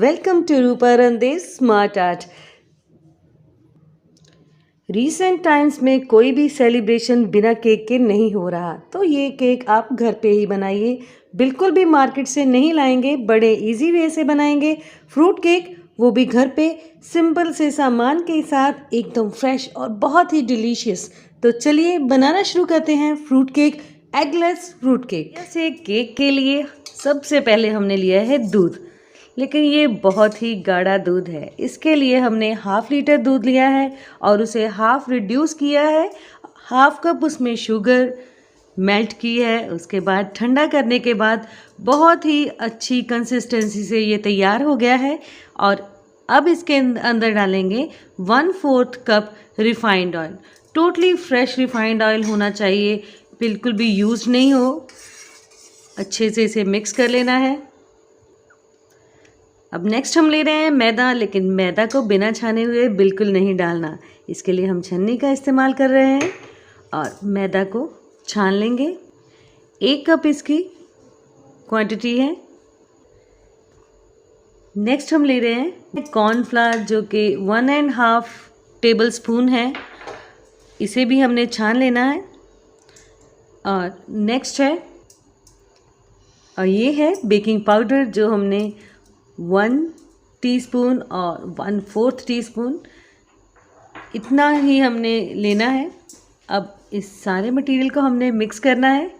Welcome to Rupa Randev smart art. Recent times में कोई भी सेलिब्रेशन बिना केक के नहीं हो रहा, तो ये केक आप घर पे ही बनाइए। बिल्कुल भी मार्केट से नहीं लाएंगे, बड़े इजी वे से बनाएंगे फ्रूट केक, वो भी घर पे सिंपल से सामान के साथ, एकदम फ्रेश और बहुत ही डिलीशियस। तो चलिए बनाना शुरू करते हैं fruit cake, eggless fruit cake. ऐसे केक के लिए सबसे पहले हमने लिया है दूध, लेकिन ये बहुत ही गाढ़ा दूध है। इसके लिए हमने हाफ लीटर दूध लिया है और उसे हाफ रिड्यूस किया है। हाफ कप उसमें शुगर मेल्ट की है। उसके बाद ठंडा करने के बाद बहुत ही अच्छी कंसिस्टेंसी से ये तैयार हो गया है। और अब इसके अंदर डालेंगे 1/4 cup refined oil. Totally fresh refined oil होना चाहिए, बिल्कुल भी यूज नहीं हो। अच्छे से इसे मिक्स कर लेना है। अब नेक्स्ट हम ले रहे हैं मैदा, लेकिन मैदा को बिना छाने हुए बिल्कुल नहीं डालना। इसके लिए हम छन्नी का इस्तेमाल कर रहे हैं और मैदा को छान लेंगे। 1 कप इसकी क्वांटिटी है। नेक्स्ट हम ले रहे हैं कॉर्नफ्लावर, जो कि 1.5 टेबल स्पून है। इसे भी हमने छान लेना है। और नेक्स्ट है, और ये है बेकिंग पाउडर, जो हमने 1 टीस्पून और 1/4 टीस्पून, इतना ही हमने लेना है। अब इस सारे मटेरियल को हमने मिक्स करना है।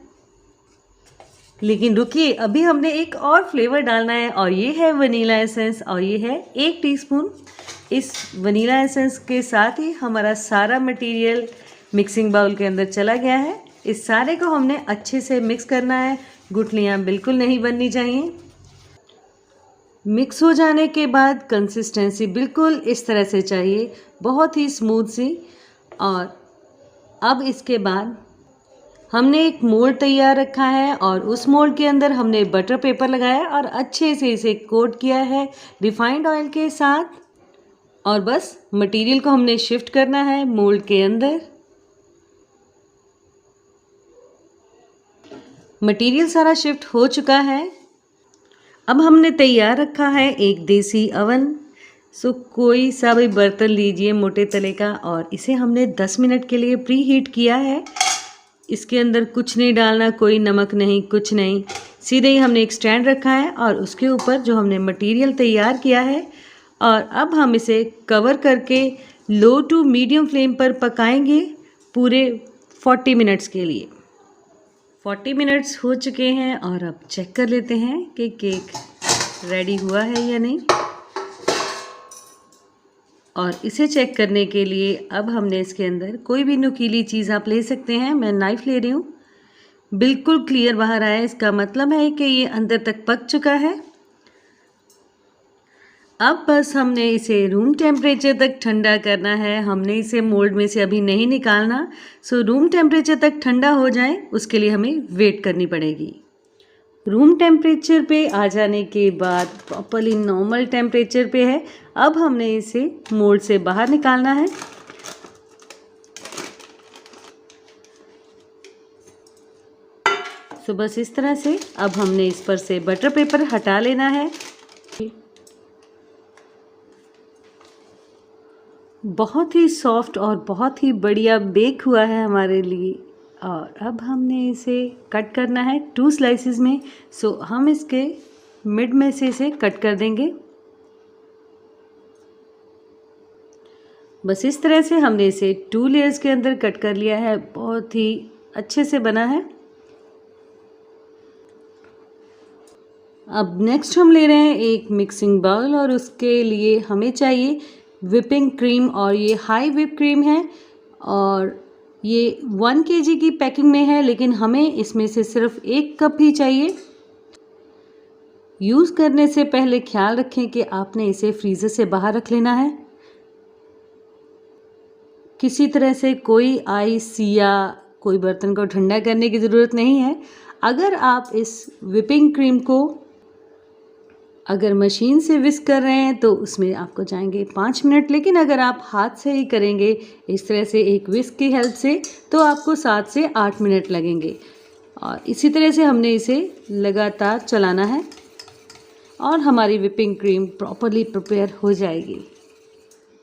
लेकिन रुकिए, अभी हमने एक और फ्लेवर डालना है और ये है वनीला एसेंस, और ये है 1 टीस्पून। इस वनीला एसेंस के साथ ही हमारा सारा मटेरियल मिक्सिंग बाउल के अंदर चला गया है। इस सारे को हमने अच्छे से मिक्स करना है। गुठलियाँ बिल्कुल नहीं बननी चाहिए। मिक्स हो जाने के बाद कंसिस्टेंसी बिल्कुल इस तरह से चाहिए, बहुत ही स्मूथ सी। और अब इसके बाद हमने एक मोल्ड तैयार रखा है और उस मोल्ड के अंदर हमने बटर पेपर लगाया और अच्छे से इसे कोट किया है रिफाइंड ऑयल के साथ। और बस मटेरियल को हमने शिफ्ट करना है मोल्ड के अंदर। मटेरियल सारा शिफ्ट हो चुका है। अब हमने तैयार रखा है एक देसी अवन। कोई सा भी बर्तन लीजिए मोटे तले का, और इसे हमने 10 मिनट के लिए प्री हीट किया है। इसके अंदर कुछ नहीं डालना, कोई नमक नहीं, कुछ नहीं। सीधे ही हमने एक स्टैंड रखा है और उसके ऊपर जो हमने मटेरियल तैयार किया है, और अब हम इसे कवर करके लो टू मीडियम फ्लेम पर पकाएंगे पूरे 40 मिनट्स के लिए। 40 मिनट्स हो चुके हैं और अब चेक कर लेते हैं कि केक रेडी हुआ है या नहीं। और इसे चेक करने के लिए अब हमने इसके अंदर कोई भी नुकीली चीज़ आप ले सकते हैं। मैं नाइफ़ ले रही हूँ। बिल्कुल क्लियर बाहर आया, इसका मतलब है कि ये अंदर तक पक चुका है। अब बस हमने इसे रूम टेम्परेचर तक ठंडा करना है। हमने इसे मोल्ड में से अभी नहीं निकालना। रूम टेम्परेचर तक ठंडा हो जाए, उसके लिए हमें वेट करनी पड़ेगी। रूम टेम्परेचर पे आ जाने के बाद प्रॉपर्ली नॉर्मल टेम्परेचर पे है। अब हमने इसे मोल्ड से बाहर निकालना है। बस इस तरह से अब हमने इस पर से बटर पेपर हटा लेना है। बहुत ही सॉफ्ट और बहुत ही बढ़िया बेक हुआ है हमारे लिए। और अब हमने इसे कट करना है 2 स्लाइसेस में। हम इसके मिड में से इसे कट कर देंगे। बस इस तरह से हमने इसे 2 लेयर्स के अंदर कट कर लिया है। बहुत ही अच्छे से बना है। अब नेक्स्ट हम ले रहे हैं एक मिक्सिंग बाउल, और उसके लिए हमें चाहिए विपिंग क्रीम, और ये हाई विप क्रीम है और ये 1 kg की पैकिंग में है, लेकिन हमें इसमें से सिर्फ 1 कप ही चाहिए। यूज़ करने से पहले ख्याल रखें कि आपने इसे फ्रीज़र से बाहर रख लेना है। किसी तरह से कोई आइस या कोई बर्तन को ठंडा करने की ज़रूरत नहीं है। अगर आप इस विपिंग क्रीम को अगर मशीन से विस्क कर रहे हैं तो उसमें आपको जाएंगे 5 मिनट, लेकिन अगर आप हाथ से ही करेंगे इस तरह से एक विस्क की हेल्प से, तो आपको 7 से 8 मिनट लगेंगे। और इसी तरह से हमने इसे लगातार चलाना है। और हमारी व्हिपिंग क्रीम प्रॉपरली प्रिपेयर हो जाएगी।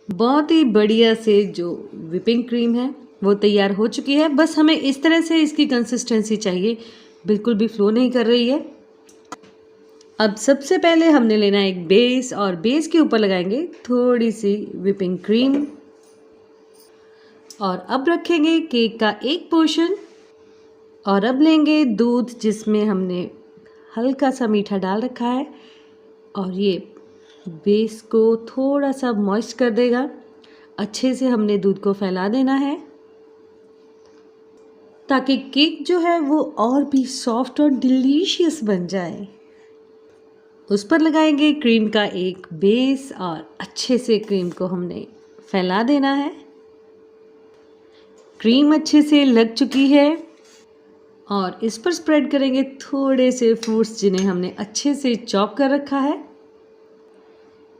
बहुत ही बढ़िया से जो व्हिपिंग क्रीम है वो तैयार हो चुकी है। बस हमें इस तरह से इसकी कंसिस्टेंसी चाहिए, बिल्कुल भी फ्लो नहीं कर रही है। अब सबसे पहले हमने लेना है एक बेस और बेस के ऊपर लगाएंगे थोड़ी सी व्हिपिंग क्रीम और अब रखेंगे केक का एक पोर्शन और अब लेंगे दूध जिसमें हमने हल्का सा मीठा डाल रखा है और ये बेस को थोड़ा सा मॉइस्ट कर देगा। अच्छे से हमने दूध को फैला देना है ताकि केक जो है वो और भी सॉफ्ट और डिलीशियस बन जाए। उस पर लगाएंगे क्रीम का एक बेस और अच्छे से क्रीम को हमने फैला देना है। क्रीम अच्छे से लग चुकी है और इस पर स्प्रेड करेंगे थोड़े से फ्रूट्स जिन्हें हमने अच्छे से चॉप कर रखा है।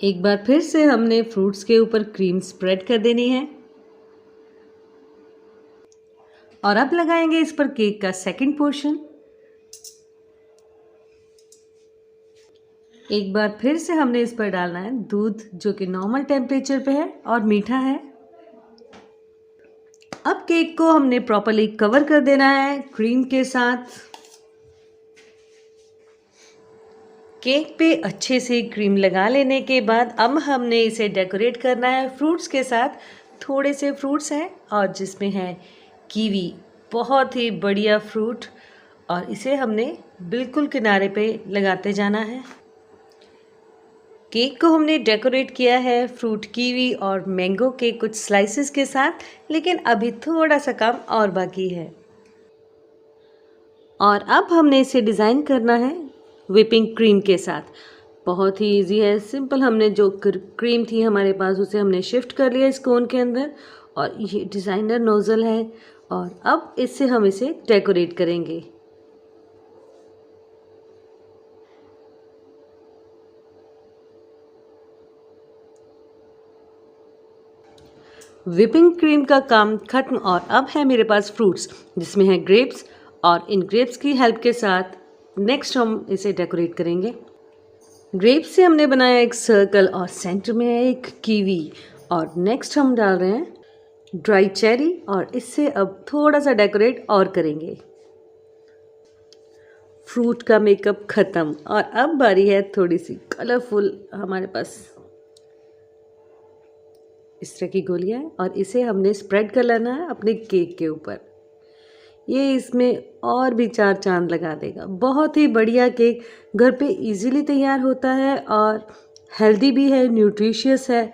एक बार फिर से हमने फ्रूट्स के ऊपर क्रीम स्प्रेड कर देनी है और अब लगाएंगे इस पर केक का सेकंड पोर्शन। एक बार फिर से हमने इस पर डालना है दूध जो कि नॉर्मल टेम्परेचर पे है और मीठा है। अब केक को हमने प्रॉपरली कवर कर देना है क्रीम के साथ। केक पे अच्छे से क्रीम लगा लेने के बाद अब हमने इसे डेकोरेट करना है फ्रूट्स के साथ। थोड़े से फ्रूट्स हैं और जिसमें है कीवी, बहुत ही बढ़िया फ्रूट, और इसे हमने बिल्कुल किनारे पे लगाते जाना है। केक को हमने डेकोरेट किया है फ्रूट, कीवी और मैंगो के कुछ स्लाइसेस के साथ, लेकिन अभी थोड़ा सा काम और बाकी है। और अब हमने इसे डिज़ाइन करना है व्हिपिंग क्रीम के साथ। बहुत ही इजी है, सिंपल। हमने जो क्रीम थी हमारे पास उसे हमने शिफ्ट कर लिया इस कोन के अंदर और ये डिज़ाइनर नोज़ल है और अब इससे हम इसे डेकोरेट करेंगे। व्हिपिंग क्रीम का काम खत्म और अब है मेरे पास फ्रूट्स जिसमें है ग्रेप्स और इन ग्रेप्स की हेल्प के साथ नेक्स्ट हम इसे डेकोरेट करेंगे। ग्रेप्स से हमने बनाया एक सर्कल और सेंटर में है एक कीवी और नेक्स्ट हम डाल रहे हैं ड्राई चेरी और इससे अब थोड़ा सा डेकोरेट और करेंगे। फ्रूट का मेकअप ख़त्म और अब बारी है थोड़ी सी कलरफुल हमारे पास इस तरह की गोलियां हैं और इसे हमने स्प्रेड कर लेना है अपने केक के ऊपर। ये इसमें और भी चार चांद लगा देगा। बहुत ही बढ़िया केक घर पे इजीली तैयार होता है और हेल्दी भी है, न्यूट्रिशियस है।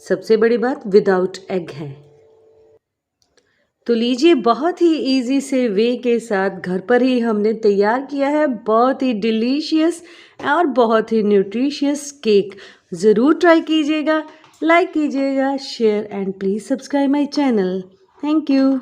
सबसे बड़ी बात विदाउट एग है। तो लीजिए, बहुत ही इजी से वे के साथ घर पर ही हमने तैयार किया है बहुत ही डिलीशियस और बहुत ही न्यूट्रिशियस केक। ज़रूर ट्राई कीजिएगा, लाइक कीजिएगा, share and please subscribe my channel. Thank you.